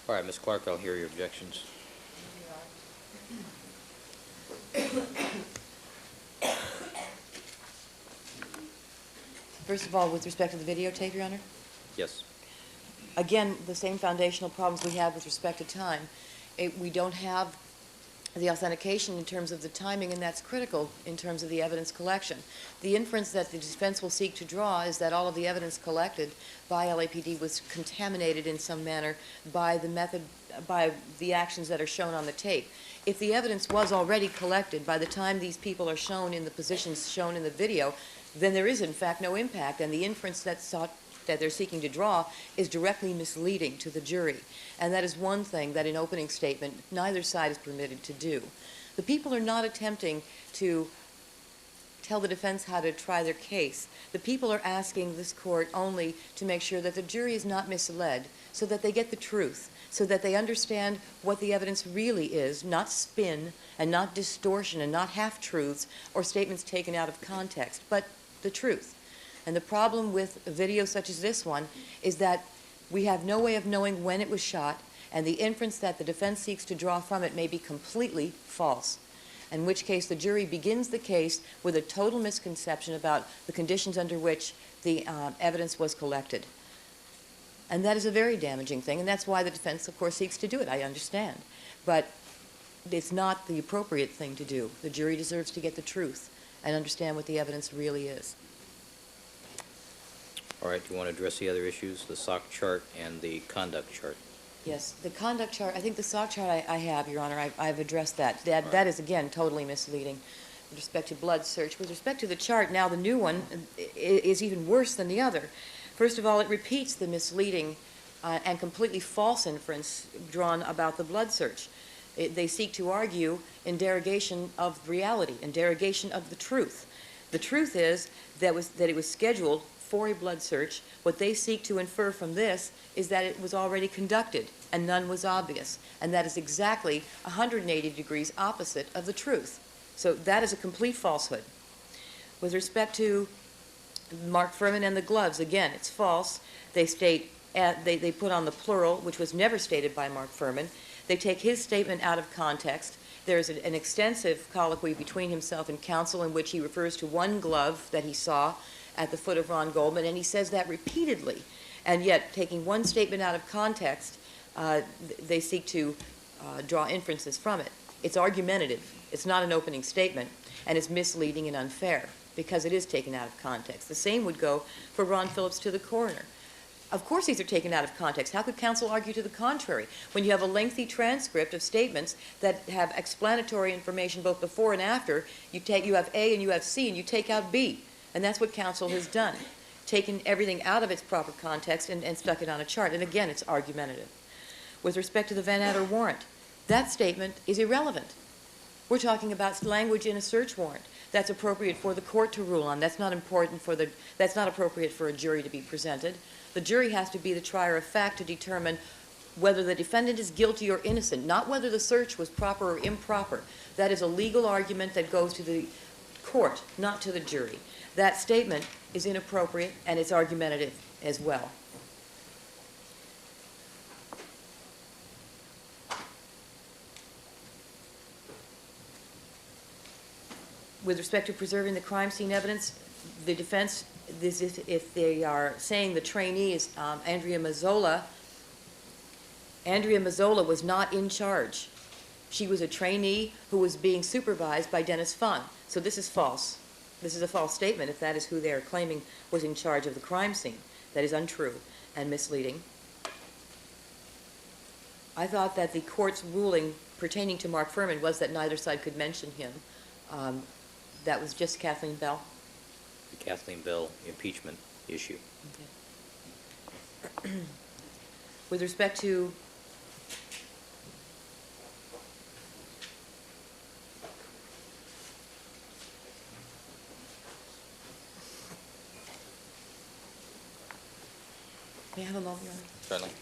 All right, Ms. Clark, I'll hear your objections. First of all, with respect to the videotape, Your Honor, Yes. again, the same foundational problems we had with respect to time. We don't have the authentication in terms of the timing, and that's critical in terms of the evidence collection. The inference that the defense will seek to draw is that all of the evidence collected by LAPD was contaminated in some manner by the method, by the actions that are shown on the tape. If the evidence was already collected by the time these people are shown in the positions shown in the video, then there is in fact no impact, and the inference that they're seeking to draw is directly misleading to the jury. And that is one thing that in opening statement neither side is permitted to do. The people are not attempting to tell the defense how to try their case. The people are asking this court only to make sure that the jury is not misled, so that they get the truth, so that they understand what the evidence really is, not spin and not distortion and not half-truths or statements taken out of context, but the truth. And the problem with a video such as this one is that we have no way of knowing when it was shot, and the inference that the defense seeks to draw from it may be completely false, in which case the jury begins the case with a total misconception about the conditions under which the evidence was collected. And that is a very damaging thing, and that's why the defense, of course, seeks to do it, I understand. But it's not the appropriate thing to do. The jury deserves to get the truth and understand what the evidence really is. All right, do you want to address the other issues, the SOC chart and the conduct chart? Yes, the conduct chart, I think the SOC chart I have, Your Honor, I've addressed that. That is, again, totally misleading with respect to blood search. With respect to the chart, now the new one is even worse than the other. First of all, it repeats the misleading and completely false inference drawn about the blood search. They seek to argue in derogation of reality, in derogation of the truth. The truth is that it was scheduled for a blood search. What they seek to infer from this is that it was already conducted and none was obvious. And that is exactly 180 degrees opposite of the truth. So that is a complete falsehood. With respect to Mark Furman and the gloves, again, it's false. They state, they put on the plural, which was never stated by Mark Furman. They take his statement out of context. There's an extensive colloquy between himself and counsel in which he refers to one glove that he saw at the foot of Ron Goldman, and he says that repeatedly. And yet, taking one statement out of context, they seek to draw inferences from it. It's argumentative. It's not an opening statement, and it's misleading and unfair because it is taken out of context. The same would go for Ron Phillips to the coroner. Of course these are taken out of context. How could counsel argue to the contrary when you have a lengthy transcript of statements that have explanatory information both before and after? You have A and you have C and you take out B. And that's what counsel has done, taken everything out of its proper context and stuck it on a chart. And again, it's argumentative. With respect to the Van Adder warrant, that statement is irrelevant. We're talking about language in a search warrant. That's appropriate for the court to rule on. That's not appropriate for a jury to be presented. The jury has to be the trier of fact to determine whether the defendant is guilty or innocent, not whether the search was proper or improper. That is a legal argument that goes to the court, not to the jury. That statement is inappropriate and it's argumentative as well. With respect to preserving the crime scene evidence, the defense, if they are saying the trainee is Andrea Mazzola was not in charge. She was a trainee who was being supervised by Dennis Fung. So this is false. This is a false statement if that is who they are claiming was in charge of the crime scene. That is untrue and misleading. I thought that the court's ruling pertaining to Mark Furman was that neither side could mention him. That was just Kathleen Bell. The Kathleen Bell impeachment issue. Okay. With respect to may I have a moment, Your Honor? Certainly.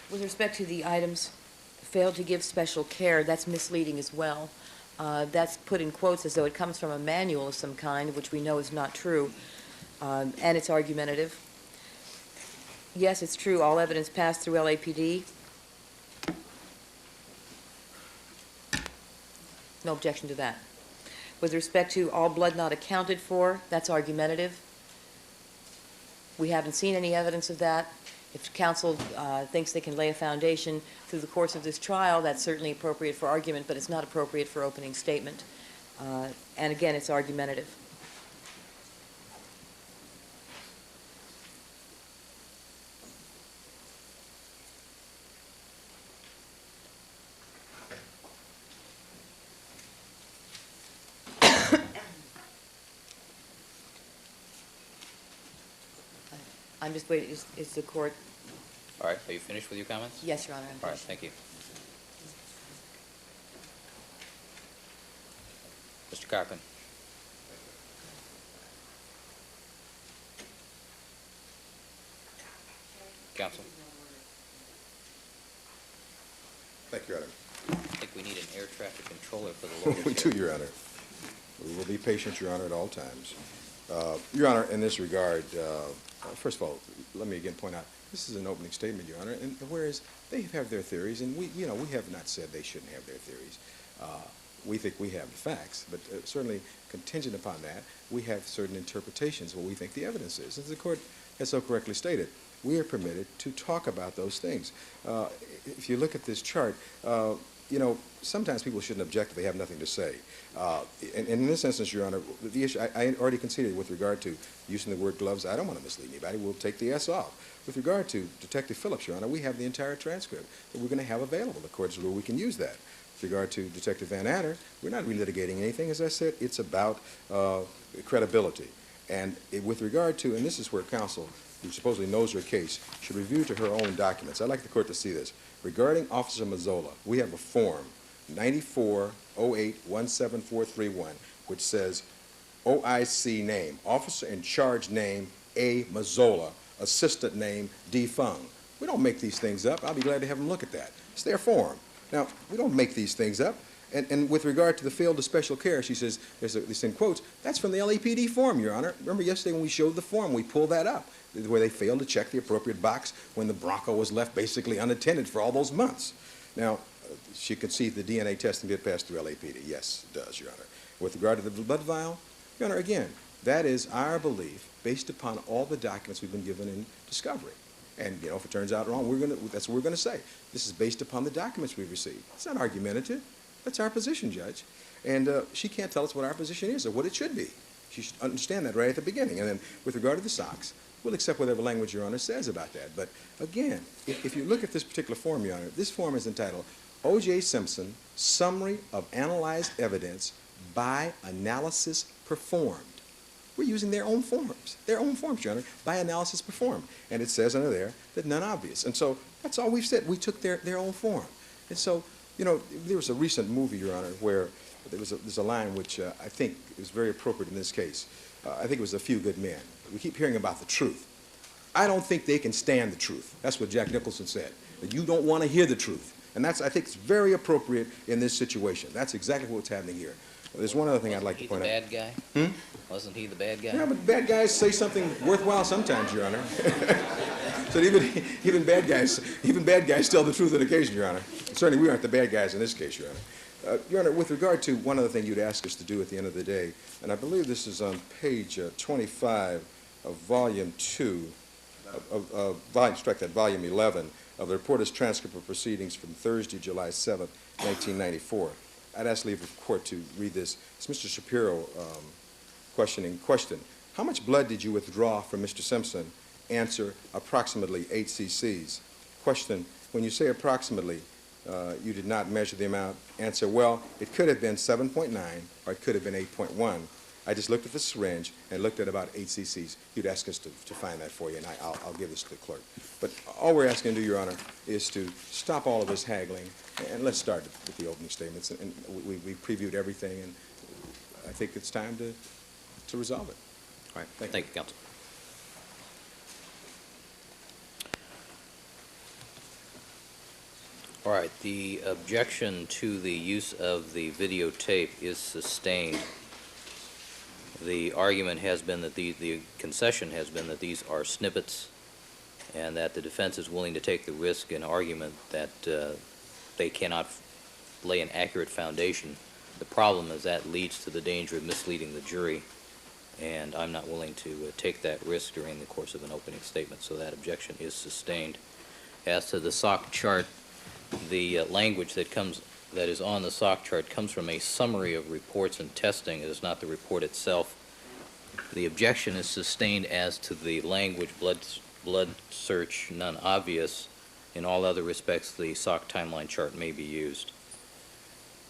With respect to the items, failed to give special care, that's misleading as well. That's put in quotes as though it comes from a manual of some kind, which we know is not true, and it's argumentative. Yes, it's true, all evidence passed through LAPD. No objection to that. With respect to all blood not accounted for, that's argumentative. We haven't seen any evidence of that. If counsel thinks they can lay a foundation through the course of this trial, that's certainly appropriate for argument, but it's not appropriate for opening statement. And again, it's argumentative. I'm just waiting. Is the court? All right, are you finished with your comments? Yes, Your Honor. I'm All right, finished. thank you. Mr. Cochran. Counsel, Thank you, Your Honor. I think we need an air traffic controller for the lawyers. We do, Your Honor. We will be patient, Your Honor, at all times. Your Honor, in this regard, first of all, let me again point out, this is an opening statement, Your Honor, and whereas they have their theories, and we have not said they shouldn't have their theories. We think we have the facts, but certainly contingent upon that, we have certain interpretations of what we think the evidence is. As the court has so correctly stated, we are permitted to talk about those things. If you look at this chart, sometimes people shouldn't object if they have nothing to say. And in this instance, Your Honor, the issue, I already conceded with regard to using the word gloves. I don't want to mislead anybody. We'll take the S off. With regard to Detective Phillips, Your Honor, we have the entire transcript that we're going to have available. The court's rule, we can use that. With regard to Detective Van Adder, we're not relitigating anything. As I said, it's about credibility. And with regard to, and this is where counsel, who supposedly knows her case, should review to her own documents. I'd like the court to see this. Regarding Officer Mazzola, we have a form, 9408-17431, which says OIC name, officer in charge name A. Mazzola, assistant name D. Fung. We don't make these things up. I'll be glad to have them look at that. It's their form. Now, we don't make these things up. And with regard to the failed to special care, she says, this in quotes, that's from the LAPD form, Your Honor. Remember yesterday when we showed the form, we pulled that up, where they failed to check the appropriate box when the Bronco was left basically unattended for all those months. Now, she could see the DNA testing did pass through LAPD. Yes, it does, Your Honor. With regard to the blood vial, Your Honor, again, that is our belief based upon all the documents we've been given in discovery. And, if it turns out wrong, that's what we're going to say. This is based upon the documents we've received. It's not argumentative. That's our position, Judge. And she can't tell us what our position is or what it should be. She should understand that right at the beginning. And then with regard to the socks, we'll accept whatever language Your Honor says about that. But again, if you look at this particular form, Your Honor, this form is entitled O.J. Simpson, Summary of Analyzed Evidence by Analysis Performed. We're using their own forms, Your Honor, by analysis performed. And it says under there that none obvious. And so that's all we've said. We took their own form. And so, there was a recent movie, Your Honor, where there's a line which I think is very appropriate in this case. I think it was A Few Good Men. We keep hearing about the truth. I don't think they can stand the truth. That's what Jack Nicholson said, that you don't want to hear the truth. And I think it's very appropriate in this situation. That's exactly what's happening here. There's one other thing I'd like to point out. Wasn't he the bad guy? Wasn't he the bad guy? Yeah, but bad guys say something worthwhile sometimes, Your Honor. So even bad guys tell the truth on occasion, Your Honor. Certainly we aren't the bad guys in this case, Your Honor. Your Honor, with regard to one other thing you'd ask us to do at the end of the day, and I believe this is on page 25 of Volume 2, Volume 11 of the reporter's transcript of proceedings from Thursday, July 7th, 1994. I'd ask leave of court to read this. It's Mr. Shapiro question. How much blood did you withdraw from Mr. Simpson? Answer, approximately 8 cc's. Question, when you say approximately, you did not measure the amount. Answer, well, it could have been 7.9 or it could have been 8.1. I just looked at the syringe and looked at about 8 cc's. You'd ask us to find that for you, and I'll give this to the clerk. But all we're asking to do, Your Honor, is to stop all of this haggling, and let's start with the opening statements. And we previewed everything, and I think it's time to resolve it. All right, thank you. Thank you, counsel. All right, the objection to the use of the videotape is sustained. The argument has been that the concession has been that these are snippets and that the defense is willing to take the risk in argument that they cannot lay an accurate foundation. The problem is that leads to the danger of misleading the jury, and I'm not willing to take that risk during the course of an opening statement, so that objection is sustained. As to the SOC chart, the language that is on the SOC chart comes from a summary of reports and testing. It is not the report itself. The objection is sustained as to the language, blood search, none obvious. In all other respects, the SOC timeline chart may be used.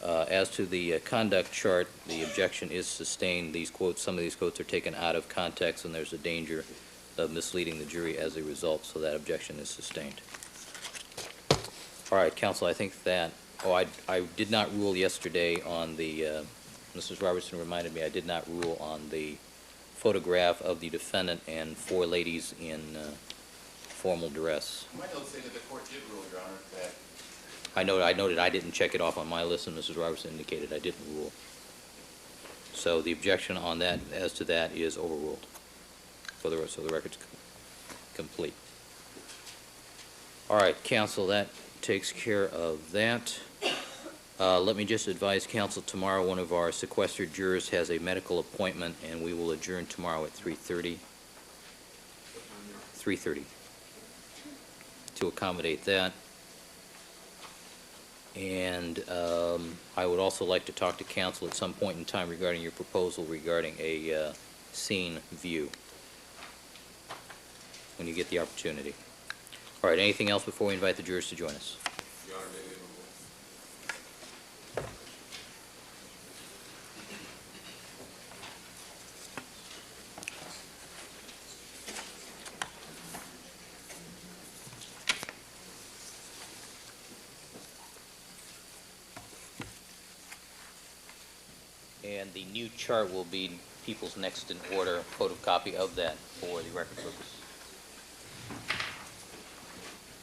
As to the conduct chart, the objection is sustained. These quotes, some of these quotes are taken out of context, and there's a danger of misleading the jury as a result, so that objection is sustained. All right, counsel, I think that, I did not rule yesterday on the, Mrs. Robertson reminded me, I did not rule on the photograph of the defendant and 4 ladies in formal dress. My notes say that the court did rule, Your Honor, that I noted I didn't check it off on my list, and Mrs. Robertson indicated I didn't rule. So the objection on that, as to that, is overruled. For the rest of the record's complete. All right, counsel, that takes care of that. Let me just advise counsel, tomorrow one of our sequestered jurors has a medical appointment, and we will adjourn tomorrow at 3:30. 3:30. To accommodate that. And I would also like to talk to counsel at some point in time regarding your proposal regarding a scene view when you get the opportunity. All right, anything else before we invite the jurors to join us? Your Honor, maybe And the new chart will be people's next in order, photocopy of that for the record purpose.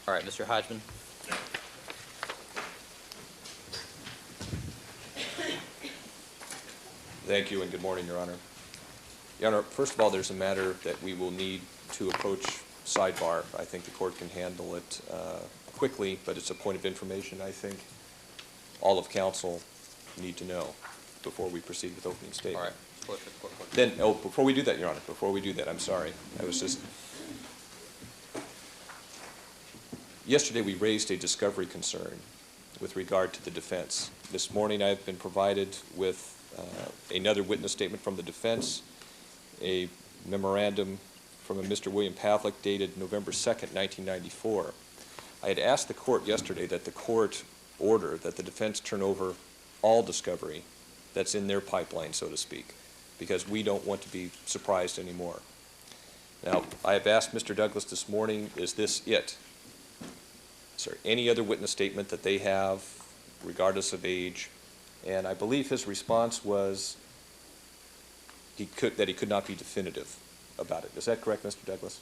All right, Mr. Hodgman. Thank you and good morning, Your Honor. Your Honor, first of all, there's a matter that we will need to approach sidebar. I think the court can handle it quickly, but it's a point of information I think all of counsel need to know before we proceed with opening statement. All right. Then, before we do that, Your Honor, before we do that, I'm sorry. I was just... Yesterday, we raised a discovery concern with regard to the defense. This morning, I've been provided with another witness statement from the defense, a memorandum from a Mr. William Pavlik dated November 2nd, 1994. I had asked the court yesterday that the court order that the defense turn over all discovery that's in their pipeline, so to speak, because we don't want to be surprised anymore. Now, I have asked Mr. Douglas this morning, is this it? Is there any other witness statement that they have, regardless of age? And I believe his response was that he could not be definitive about it. Is that correct, Mr. Douglas?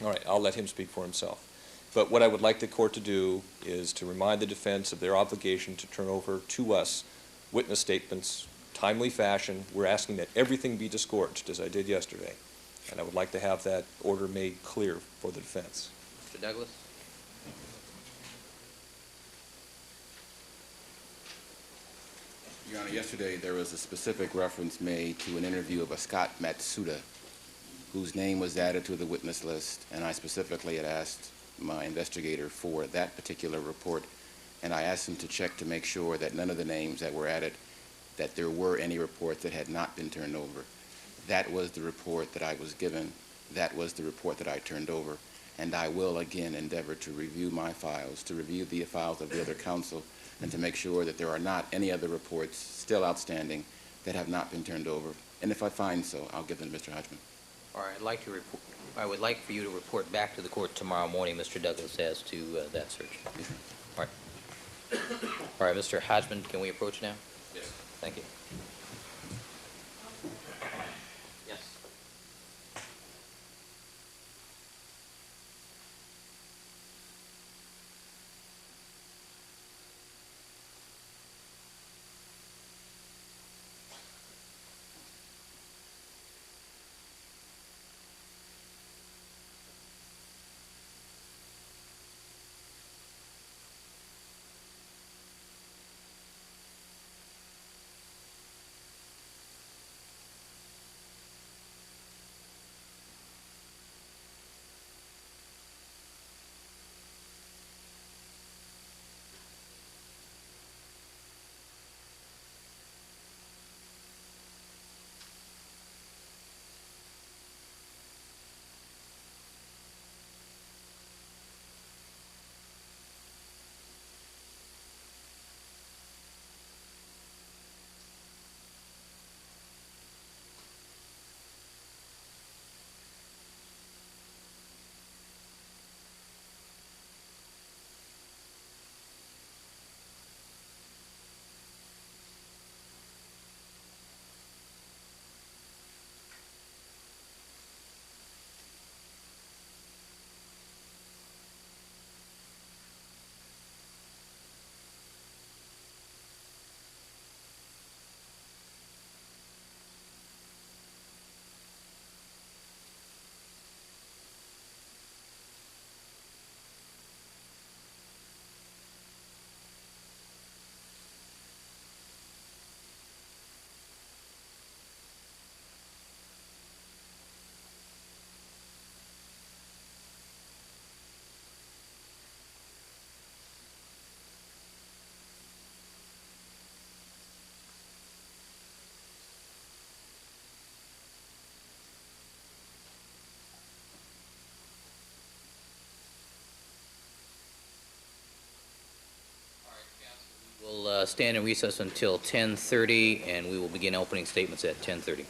All right, I'll let him speak for himself. But what I would like the court to do is to remind the defense of their obligation to turn over to us witness statements, timely fashion. We're asking that everything be disgorged, as I did yesterday. And I would like to have that order made clear for the defense. Mr. Douglas? Your Honor, yesterday there was a specific reference made to an interview of a Scott Matsuda, whose name was added to the witness list, and I specifically had asked my investigator for that particular report, and I asked him to check to make sure that none of the names that were added, that there were any reports that had not been turned over. That was the report that I was given. That was the report that I turned over, and I will again endeavor to review my files, to review the files of the other counsel, and to make sure that there are not any other reports still outstanding that have not been turned over. And if I find so, I'll give them to Mr. Hodgman. All right, I would like for you to report back to the court tomorrow morning, Mr. Douglas, as to that search. Yes, All right. All right, Mr. Hodgman, can we approach now? yes. Thank you. Yes. We'll stand in recess until 10:30, and we will begin opening statements at 10:30.